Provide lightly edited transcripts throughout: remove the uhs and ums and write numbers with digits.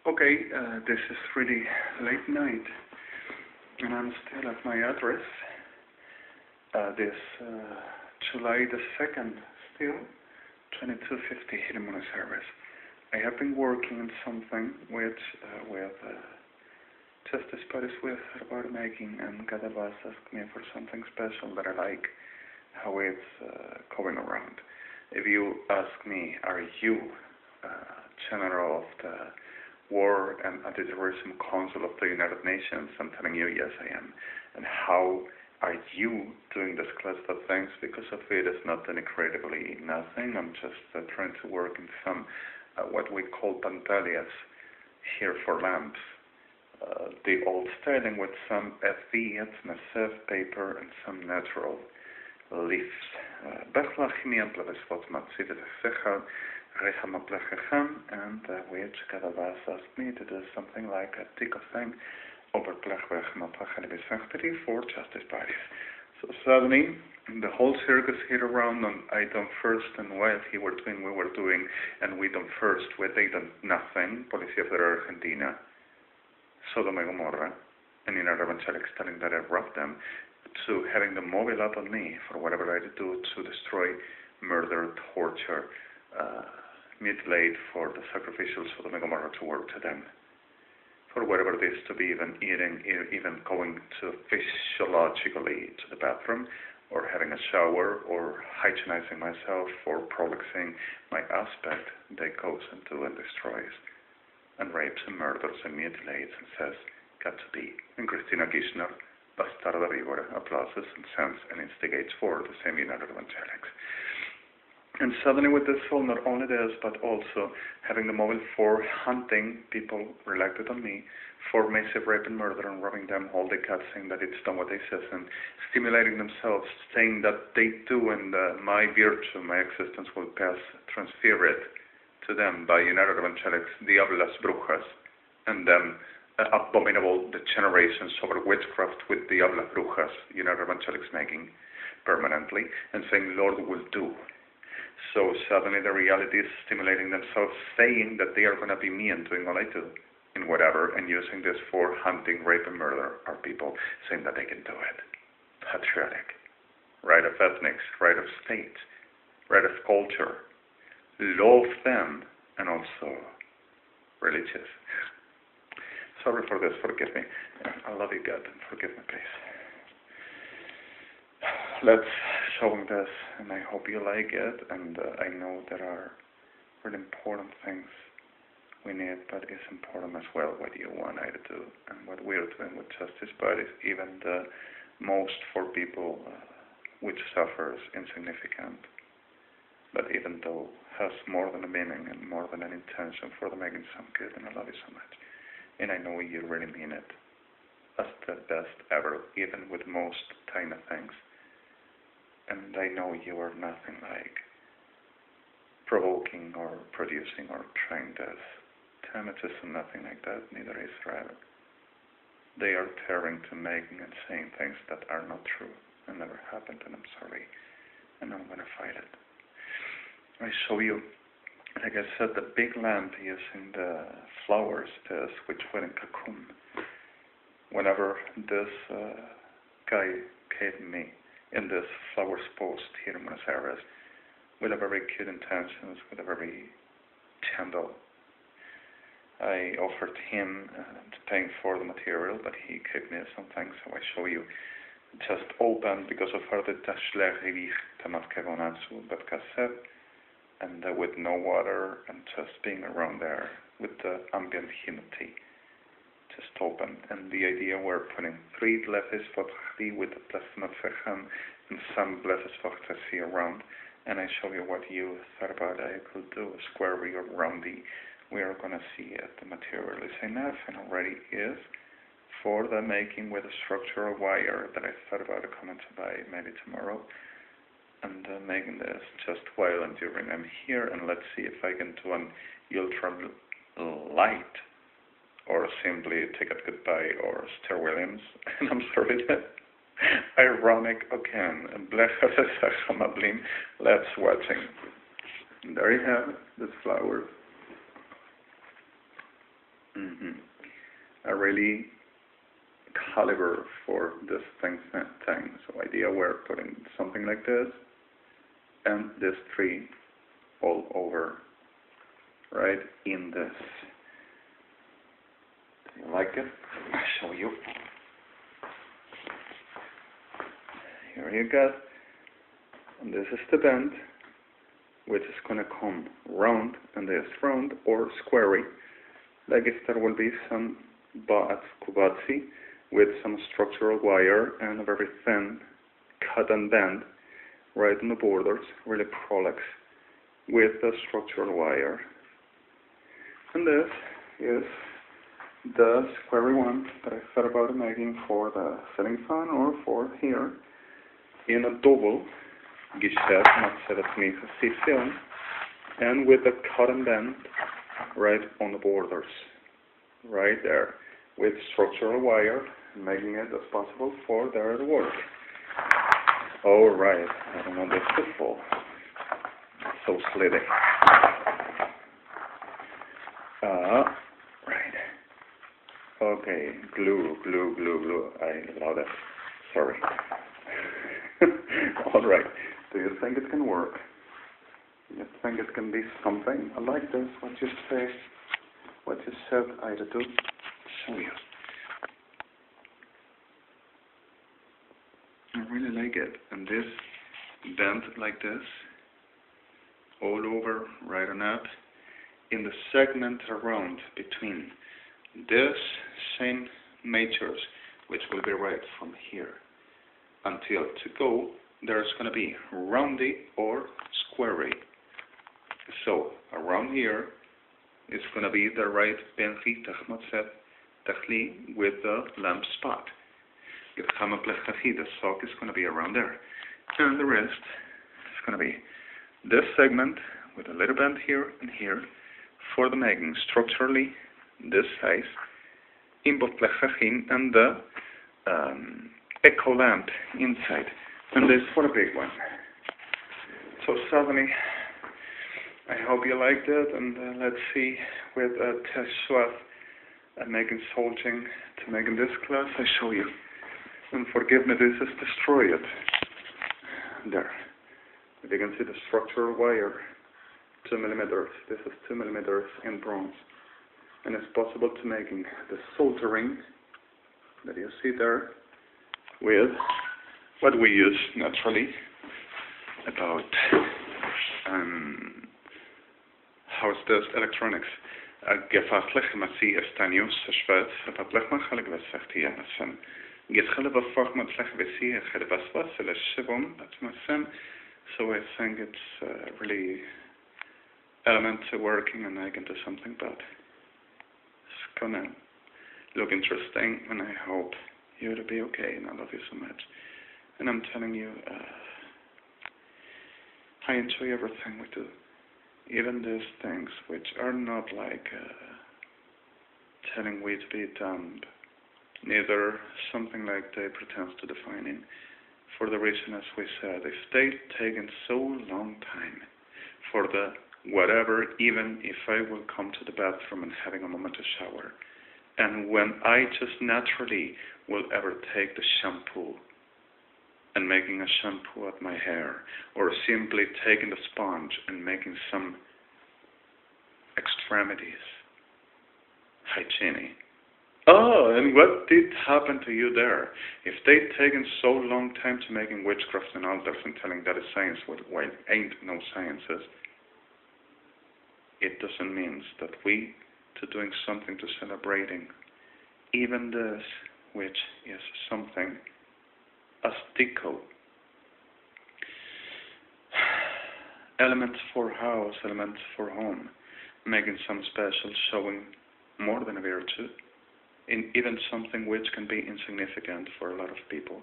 Okay, this is really late night, and I'm still at my address. This July the 2nd, still 2250 Redemi service. I have been working on something with Justice Paris with about making, and Gadabas asked me for something special that I like, how it's going around. If you ask me, are you General of the War and Anti-Terrorism Council of the United Nations? I'm telling you, yes, I am. And how are you doing this class of things? Because of it is not incredibly nothing. I'm just trying to work in some what we call pantallas here for lamps. The old styling with some FV, it's massive paper and some natural leaves. And which Gadabas asked me to do something like a tick of thing over for Justice Paris. So suddenly the whole circus hit around on I done first, and while we were doing, and we done first, they done nothing, Policía Federal Argentina, Sodom and Gomorrah, and in Evangelics telling that I robbed them, to having the mobile up on me for whatever I do to destroy, murder, torture, mutilate for the sacrificial Sodom and Gomorrah to work to them. For whatever it is to be even eating, even going to physiologically to the bathroom, or having a shower, or hygienizing myself, or prolixing my aspect, they goes into and destroys, and rapes and murders and mutilates and says, got to be. And Christina Kirchner, bastarda víbora, applauses and sends and instigates for the same United Evangelics. And suddenly with this film, not only this, but also having the mobile for hunting people related on me for massive rape and murder and robbing them, all the cats saying that it's done what they say, and stimulating themselves, saying that they do, and my virtue, my existence will pass, transfer it to them by United Evangelics, Diablas Brujas, and then abominable degenerations over witchcraft with Diablas Brujas, United Evangelics making permanently, and saying, Lord will do. So suddenly the reality is stimulating themselves, saying that they are going to be me and doing all I do in whatever, and using this for hunting, rape, and murder our people, saying that they can do it. Patriotic. Right of ethnics, right of state, right of culture, law of them, and also religious. Sorry for this, forgive me. I love you, God, and forgive me, please. Let's show this, and I hope you like it, and I know there are really important things we need, but it's important as well what you want I to do, and what we're doing with Justice Paris, even the most for people which suffers insignificant, but even though has more than a meaning and more than an intention for the making some good, and I love you so much, and I know you really mean it as the best ever, even with most tiny things. And I know you are nothing like provoking or producing or trying this. Damages and nothing like that, neither Israel. They are tearing to making and saying things that are not true and never happened, and I'm sorry, and I'm going to fight it. I show you, like I said, the big lamp using the flowers, this, which were in cocoon. Whenever this guy gave me in this flowers post here in Buenos Aires, with a very cute intentions, with a very gentle. I offered him paying for the material, but he gave me something, so I show you. Just open, because of how the but cassette, and with no water, and just being around there with the ambient humidity. Just open, and the idea we're putting 3 blesses with the plasma fechan and some blesses around, and I show you what you thought about I could do, square or roundy. We are going to see it. The material is enough and already is for the making with a structural wire that I thought about coming to buy maybe tomorrow, and making this just while and during I'm here, and let's see if I can do an ultra light, or simply take it goodbye, or Star Williams, and I'm sorry that ironic again, let's watching. And there you have it, this flower. A really caliber for this thing. So idea we're putting something like this and this tree all over, right, in this. Do you like it? I'll show you. Here you go. And this is the bend, which is going to come round, and this round or squarey, like if there will be some kubatsi with some structural wire and a very thin cut and bend right on the borders, really prolix with the structural wire. And this is the squarey one that I thought about making for the ceiling fan or for here in a double guichet, feelin, and with the cut and bend right on the borders, right there, with structural wire, making it as possible for there to work. Oh right, I don't want this to fall. So slitty. Right. Okay, glue. I love it. Sorry. Alright. Do you think it can work? You think it can be something? I like this. What you said I do. Show you. I really like it. And this bent like this, all over, right on up, in the segment around between this same matures, which will be right from here until to go, there's going to be roundy or squarey. So around here is going to be the right benchi techli with the lamp spot. The sock is going to be around there, and the rest is going to be this segment with a little bend here and here for the making structurally this size in and the echo lamp inside, and this for the big one. So suddenly, I hope you liked it, and let's see with a test swap and making soldiering to making this class. I show you, and forgive me, this is destroy it. There, if you can see the structural wire, 2 millimeters. This is 2 millimeters in bronze, and it's possible to making the soldering that you see there with what we use naturally about how's this electronics. Gefachlich masi estanius shvat fatlech machalik vesachti amasan. Geskhala vafach matlech vesi khadvaswas la shibum atmasan. So I think it's really elements are working, and I can do something about it. It's gonna look interesting, and I hope you to be okay, and I love you so much. And I'm telling you, I enjoy everything we do, even these things which are not like telling we to be dumb, neither something like they pretend to defining. For the reason, as we said, if they've taken so long time for the whatever, even if I will come to the bathroom and having a moment to shower, and when I just naturally will ever take the shampoo and making a shampoo at my hair, or simply taking the sponge and making some extremities, hygiene. Oh, and what did happen to you there? If they've taken so long time to making witchcraft and altars and telling that is science, while ain't no sciences, it doesn't mean that we to doing something to celebrating even this, which is something as deco. Elements for house, elements for home, making some special, showing more than a virtue, in even something which can be insignificant for a lot of people.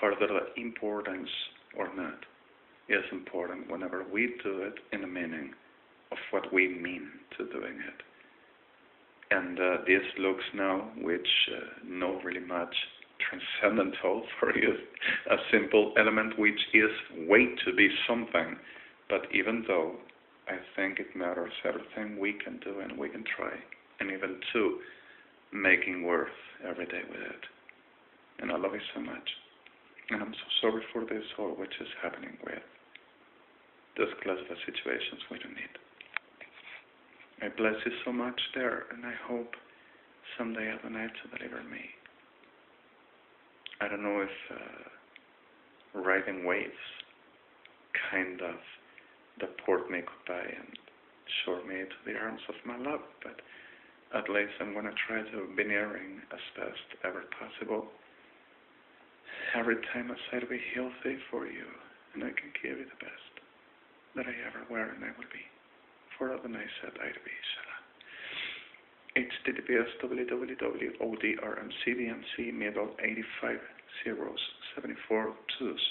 Further, the importance or not is important whenever we do it in the meaning of what we mean to doing it. And this looks now, which not really much transcendental for you, a simple element which is way to be something, but even though I think it matters everything we can do and we can try, and even 2, making worth every day with it. And I love you so much. And I'm so sorry for this all which is happening with those class of situations we don't need. I bless you so much there, and I hope someday Adonai to deliver me. I don't know if riding waves kind of deport me goodbye and shore me to the arms of my love, but at least I'm going to try to be nearing as best ever possible. Every time I say to be healthy for you, and I can give you the best that I ever were and I will be. For Adonai said I to be Shalom. HTTPS www.odrmcdmc middle 85 zeros 74 2s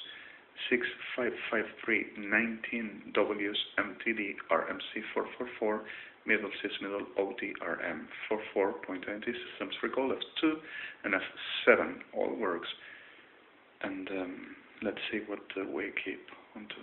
6553 19 W's MTD RMC 444 middle sys middle ODRM 44.20 systems recall F2 and F7 all works. And let's see what we keep onto